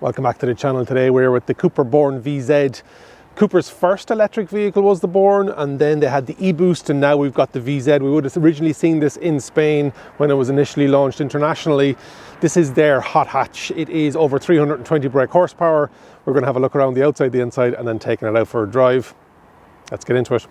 Welcome back to the channel. Today we're with the CUPRA Born VZ. Cupra's first electric vehicle was the Born, and then they had the e-Boost, and now we've got the VZ. We would have originally seen this in Spain when it was initially launched internationally. This is their hot hatch. It is over 320 brake horsepower. We're going to have a look around the outside, the inside, and then taking it out for a drive. Let's get into it.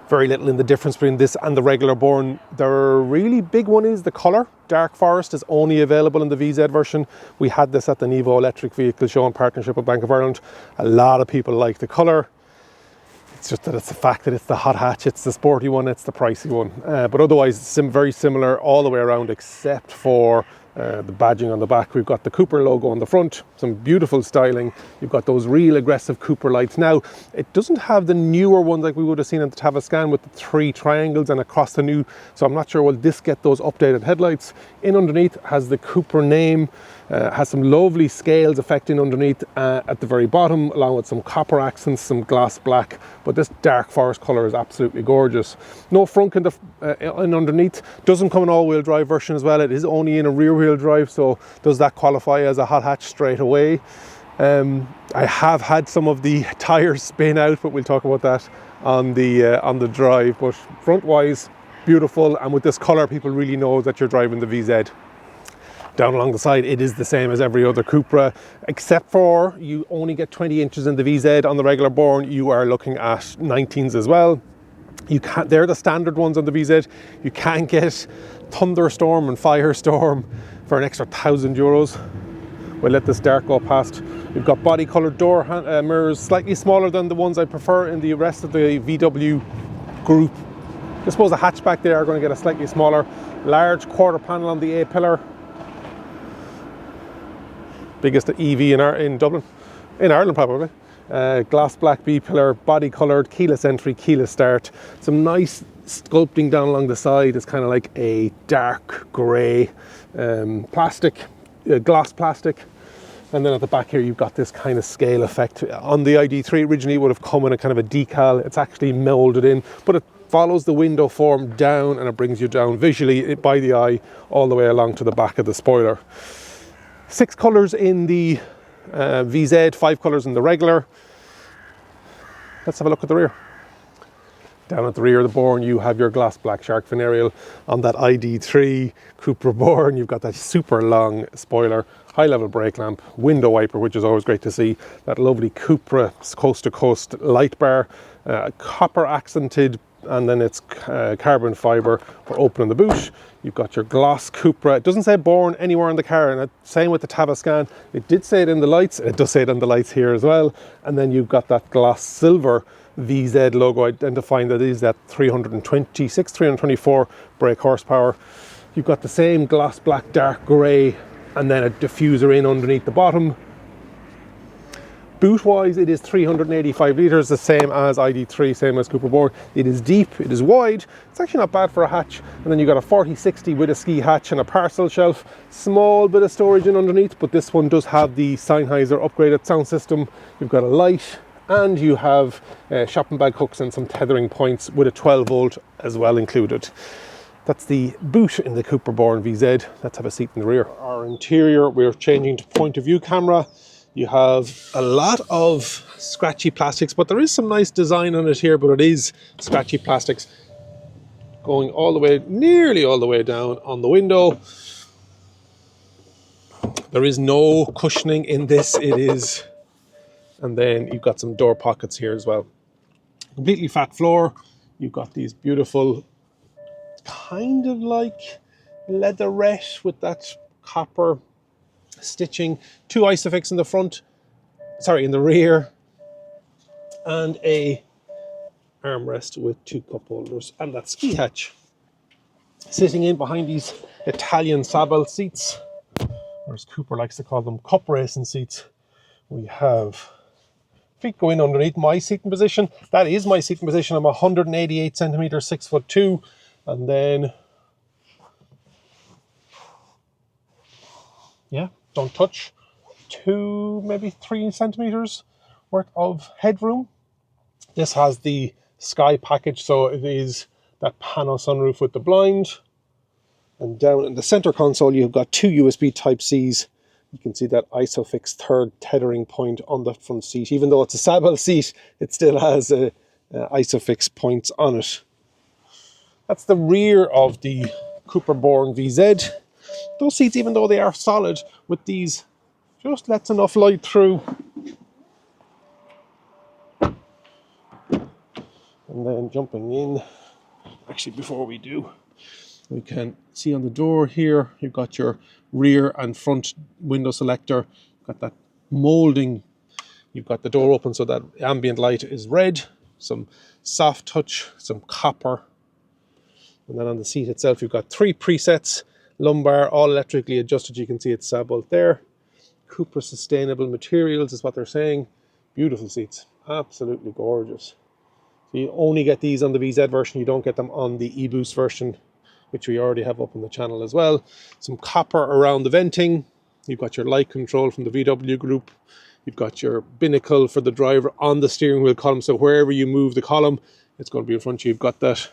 Very little in the difference between this and the regular Born. The really big one is the colour. Dark Forest is only available in the VZ version. We had this at the Nevo electric vehicle show in partnership with Bank of Ireland. A lot of people like the colour. It's just that it's the fact that it's the hot hatch, it's the sporty one, it's the pricey one. But otherwise, it's very similar all the way around, except for the badging on the back. We've got the CUPRA logo on the front, some beautiful styling. You've got those real aggressive CUPRA lights. Now, it doesn't have the newer ones like we would have seen at the Tavascan with the 3 triangles and across the new, so I'm not sure will this get those updated headlights. In underneath has the CUPRA name, has some lovely scales affecting underneath at the very bottom, along with some copper accents, some gloss black, but this dark forest colour is absolutely gorgeous. No frunk in the in underneath. Doesn't come in all-wheel drive version as well. It is only in a rear-wheel drive, so does that qualify as a hot hatch straight away? I have had some of the tyres spin out, but we'll talk about that on the drive. But front-wise, beautiful, and with this colour, people really know that you're driving the VZ. Down along the side, it is the same as every other CUPRA, except for you only get 20 inches in the VZ. On the regular Born, you are looking at 19s as well. They're the standard ones on the VZ. You can get Thunderstorm and Firestorm for an extra €1,000. We'll let this dark go past. You've got body coloured door mirrors, slightly smaller than the ones I prefer in the rest of the VW group. I suppose the hatchback they are going to get a slightly smaller. Large quarter panel on the A-pillar. Biggest EV in Dublin, in Ireland probably. Glass black B-pillar, body coloured, keyless entry, keyless start. Some nice sculpting down along the side. It's kind of like a dark grey plastic, gloss plastic. And then at the back here, you've got this kind of scale effect. On the ID3, originally it would have come in a kind of a decal. It's actually moulded in, but it follows the window form down, and it brings you down visually by the eye all the way along to the back of the spoiler. 6 colours in the VZ, 5 colours in the regular. Let's have a look at the rear. Down at the rear of the Born, you have your gloss black shark fin aerial. On that ID3 CUPRA Born, you've got that super long spoiler, high level brake lamp, window wiper, which is always great to see. That lovely CUPRA coast to coast light bar, copper accented, and then it's carbon fibre for opening the boot. You've got your gloss CUPRA. It doesn't say Born anywhere in the car, and same with the Tavascan. It did say it in the lights. It does say it on the lights here as well. And then you've got that gloss silver VZ logo identifying that it is that 324 brake horsepower. You've got the same gloss black dark grey, and then a diffuser in underneath the bottom. Boot wise, it is 385 litres, the same as ID3, same as CUPRA Born. It is deep, it is wide, it's actually not bad for a hatch. And then you've got a 40/60 with a ski hatch and a parcel shelf. Small bit of storage in underneath, but this one does have the Sennheiser upgraded sound system. You've got a light, and you have shopping bag hooks and some tethering points with a 12 volt as well included. That's the boot in the CUPRA Born VZ. Let's have a seat in the rear. Our interior, we're changing to point of view camera. You have a lot of scratchy plastics, but there is some nice design on it here, but it is scratchy plastics going all the way, nearly all the way down on the window. There is no cushioning in this, it is. And then you've got some door pockets here as well. Completely flat floor. You've got these beautiful, kind of like leatherette with that copper stitching, 2 Isofix in the front, in the rear, and a armrest with 2 cup holders, and that ski hatch. Sitting in behind these Italian saddle seats, or as CUPRA likes to call them, cup racing seats, we have feet go in underneath my seating position. That is my seating position. I'm 188 centimeters, 6'2", and then yeah, don't touch, 2, maybe 3 centimeters worth of headroom. This has the Sky package, so it is that pano sunroof with the blind. And down in the center console, you've got 2 USB Type-Cs You can see that ISOFIX third tethering point on the front seat. Even though it's a Sabel seat, it still has a ISOFIX points on it. That's the rear of the CUPRA Born VZ. Those seats, even though they are solid, with these, just lets enough light through. And then jumping in, actually before we do, we can see on the door here, you've got your rear and front window selector. You've got that moulding. You've got the door open so that ambient light is red. Some soft touch, some copper. And then on the seat itself, you've got 3 presets. Lumbar, all electrically adjusted. You can see it's Sabelt there. CUPRA sustainable materials is what they're saying. Beautiful seats, absolutely gorgeous. So you only get these on the VZ version. You don't get them on the eBoost version, which we already have up on the channel as well. Some copper around the venting. You've got your light control from the VW group. You've got your binnacle for the driver on the steering wheel column. So wherever you move the column, it's going to be in front of you. You've got that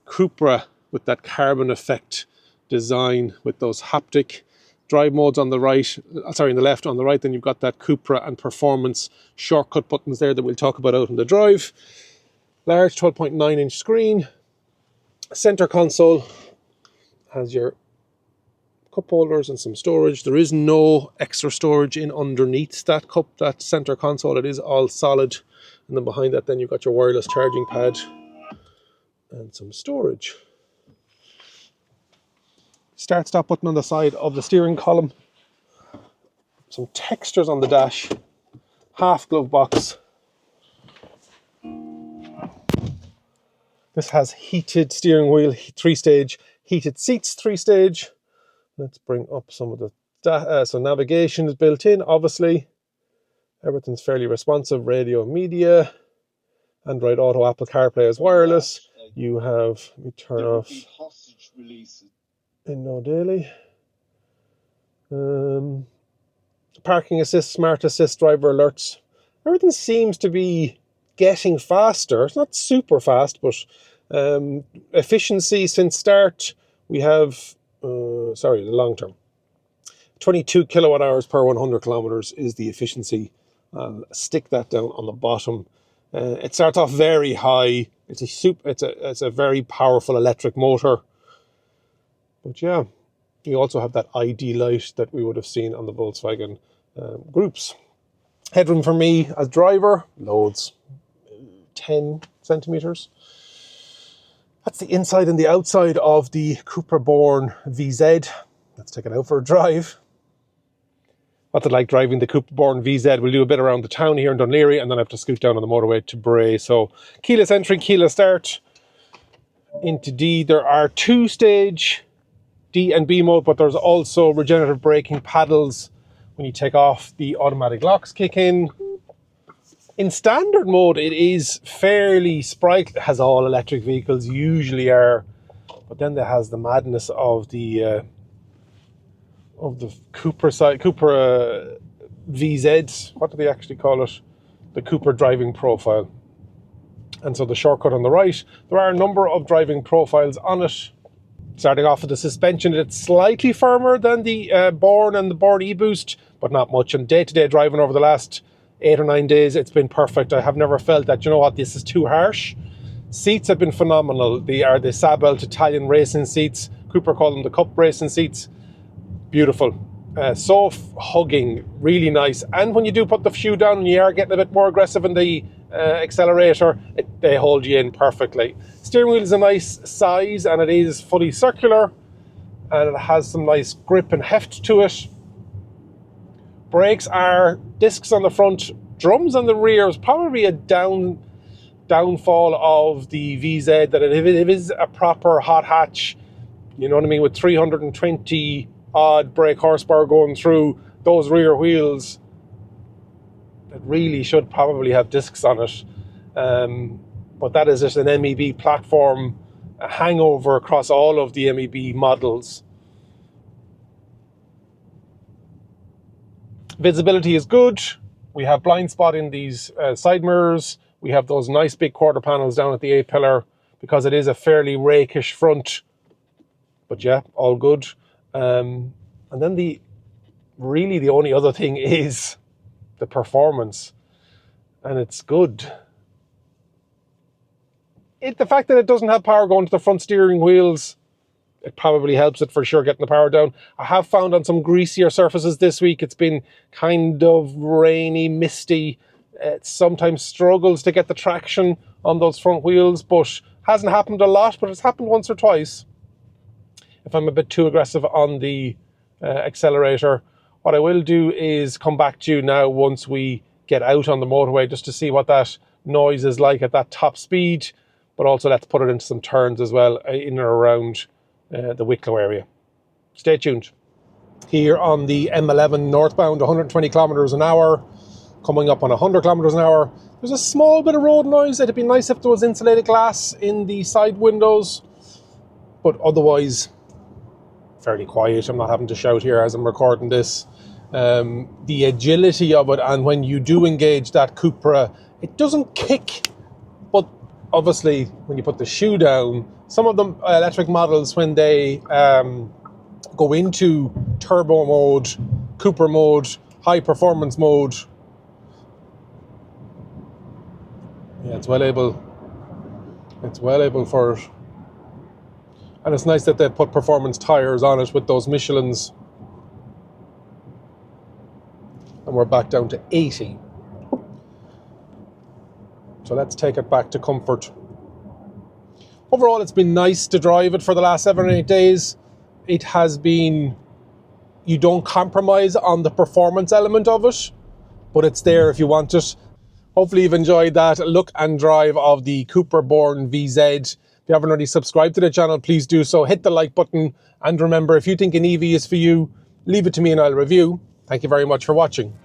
CUPRA with that carbon effect design with those haptic drive modes on the right, sorry, on the left. On the right, then you've got that CUPRA and performance shortcut buttons there that we'll talk about out in the drive. Large 12.9-inch screen. Center console has your cup holders and some storage. There is no extra storage in underneath that that center console. It is all solid. And then behind that, then you've got your wireless charging pad and some storage. Start stop button on the side of the steering column. Some textures on the dash. Half glove box. This has heated steering wheel, 3-stage, heated seats, 3-stage. Let's bring up some of the, so navigation is built in, obviously. Everything's fairly responsive, radio, media. Android Auto, Apple CarPlay is wireless. You have, let me turn off in no daily. Parking assist, smart assist, driver alerts. Everything seems to be getting faster. It's not super fast, but efficiency since start, we have, sorry, the long term. 22 kilowatt hours per 100 kilometers is the efficiency. I'll stick that down on the bottom. It starts off very high. It's a very powerful electric motor. But yeah, you also have that ID light that we would have seen on the Volkswagen groups. Headroom for me as driver, loads, 10 centimeters. That's the inside and the outside of the CUPRA Born VZ. Let's take it out for a drive. What's it like driving the CUPRA Born VZ? We'll do a bit around the town here in Dunleary and then I have to scoot down on the motorway to Bray. So keyless entry, keyless start. Into D, there are 2-stage D and B mode, but there's also regenerative braking paddles. When you take off, the automatic locks kick in. In standard mode, it is fairly sprightly, as all electric vehicles usually are. But then there has the madness of the CUPRA side, CUPRA VZ. What do they actually call it? The CUPRA driving profile. And so the shortcut on the right, there are a number of driving profiles on it. Starting off with the suspension, it's slightly firmer than the Born and the Born eBoost, but not much. And day-to-day driving over the last 8 or 9 days, it's been perfect. I have never felt that, you know what, this is too harsh. Seats have been phenomenal. They are the Sabelt Italian racing seats. CUPRA call them the Cup racing seats. Beautiful. So hugging, really nice. And when you do put the few down and you are getting a bit more aggressive in the accelerator, they hold you in perfectly. Steering wheel is a nice size and it is fully circular and it has some nice grip and heft to it. Brakes are discs on the front, drums on the rear. Is probably a downfall of the VZ, that it is a proper hot hatch, you know what I mean, with 320 odd brake horsepower going through those rear wheels. It really should probably have discs on it. But that is just an MEB platform, a hangover across all of the MEB models. Visibility is good. We have blind spot in these side mirrors. We have those nice big quarter panels down at the A-pillar because it is a fairly rakish front. But yeah, all good. And then the really the only other thing is the performance, and it's good. The fact that it doesn't have power going to the front steering wheels, it probably helps it for sure, getting the power down. I have found on some greasier surfaces this week, it's been kind of rainy, misty. It sometimes struggles to get the traction on those front wheels, but hasn't happened a lot, but it's happened once or twice. If I'm a bit too aggressive on the accelerator, what I will do is come back to you now once we get out on the motorway, just to see what that noise is like at that top speed, but also let's put it into some turns as well in or around the Wicklow area. Stay tuned. Here on the M11 northbound, 120 kilometers an hour, coming up on 100 kilometers an hour. There's a small bit of road noise. It'd be nice if there was insulated glass in the side windows, but otherwise fairly quiet. I'm not having to shout here as I'm recording this. The agility of it, and when you do engage that CUPRA, it doesn't kick, but obviously when you put the shoe down, some of the electric models, when they go into turbo mode, CUPRA mode, high performance mode, yeah, it's well able for it. And it's nice that they put performance tires on it with those Michelins. And we're back down to 80. So let's take it back to comfort. Overall, it's been nice to drive it for the last 7 or 8 days. It has been, you don't compromise on the performance element of it, but it's there if you want it. Hopefully you've enjoyed that look and drive of the CUPRA Born VZ. If you haven't already subscribed to the channel, please do so. Hit the like button. And remember, if you think an EV is for you, leave it to me and I'll review. Thank you very much for watching.